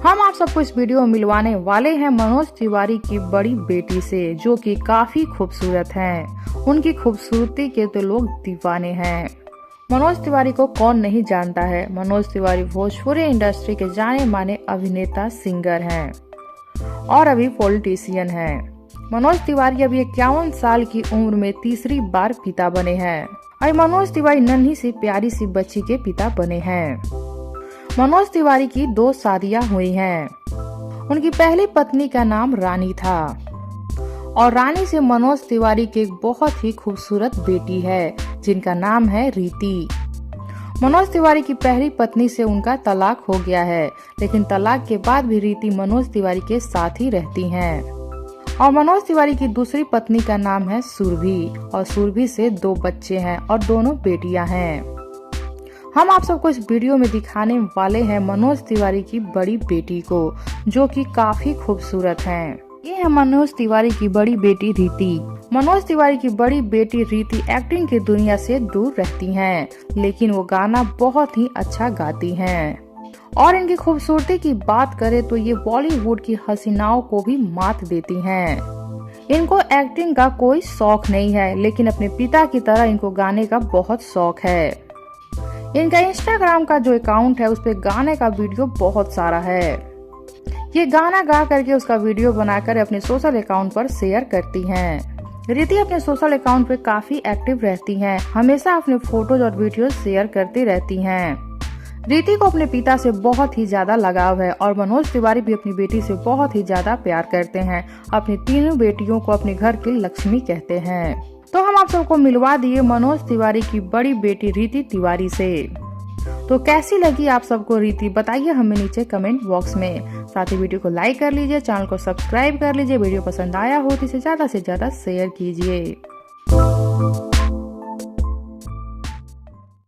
हम आप सबको इस वीडियो में मिलवाने वाले हैं मनोज तिवारी की बड़ी बेटी से, जो कि काफी खूबसूरत हैं। उनकी खूबसूरती के तो लोग दीवाने हैं। मनोज तिवारी को कौन नहीं जानता है। मनोज तिवारी भोजपुरी इंडस्ट्री के जाने माने अभिनेता सिंगर हैं और अभी पॉलिटिशियन हैं। मनोज तिवारी अभी 51 साल की उम्र में तीसरी बार पिता बने हैं। अभी मनोज तिवारी नन्ही सी प्यारी सी बच्ची के पिता बने हैं। मनोज तिवारी की 2 शादियां हुई हैं। उनकी पहली पत्नी का नाम रानी था और रानी से मनोज तिवारी की एक बहुत ही खूबसूरत बेटी है जिनका नाम है रीति। मनोज तिवारी की पहली पत्नी से उनका तलाक हो गया है, लेकिन तलाक के बाद भी रीति मनोज तिवारी के साथ ही रहती हैं। और मनोज तिवारी की दूसरी पत्नी का नाम है सुरभि और सुरभि से 2 बच्चे हैं और दोनों बेटियां हैं। हम आप सबको इस वीडियो में दिखाने वाले हैं मनोज तिवारी की बड़ी बेटी को, जो कि काफी खूबसूरत हैं। ये है मनोज तिवारी की बड़ी बेटी रीति। मनोज तिवारी की बड़ी बेटी रीति एक्टिंग की दुनिया से दूर रहती हैं, लेकिन वो गाना बहुत ही अच्छा गाती हैं। और इनकी खूबसूरती की बात करें तो ये बॉलीवुड की हसीनाओं को भी मात देती हैं। इनको एक्टिंग का कोई शौक नहीं है, लेकिन अपने पिता की तरह इनको गाने का बहुत शौक है। इनका इंस्टाग्राम का जो अकाउंट है उस पे गाने का वीडियो बहुत सारा है। ये गाना गा करके उसका वीडियो बनाकर अपने सोशल अकाउंट पर शेयर करती हैं। रीति अपने सोशल अकाउंट पे काफी एक्टिव रहती हैं, हमेशा अपने फोटोज और वीडियो शेयर करती रहती हैं। रीति को अपने पिता से बहुत ही ज्यादा लगाव है और मनोज तिवारी भी अपनी बेटी से बहुत ही ज्यादा प्यार करते हैं। अपनी तीनों बेटियों को अपने घर की लक्ष्मी कहते हैं। तो हम आप सबको मिलवा दिए मनोज तिवारी की बड़ी बेटी रीति तिवारी से। तो कैसी लगी आप सबको रीति, बताइए हमें नीचे कमेंट बॉक्स में। साथ ही वीडियो को लाइक कर लीजिए, चैनल को सब्सक्राइब कर लीजिए। वीडियो पसंद आया हो तो इसे ज्यादा से ज्यादा शेयर कीजिए।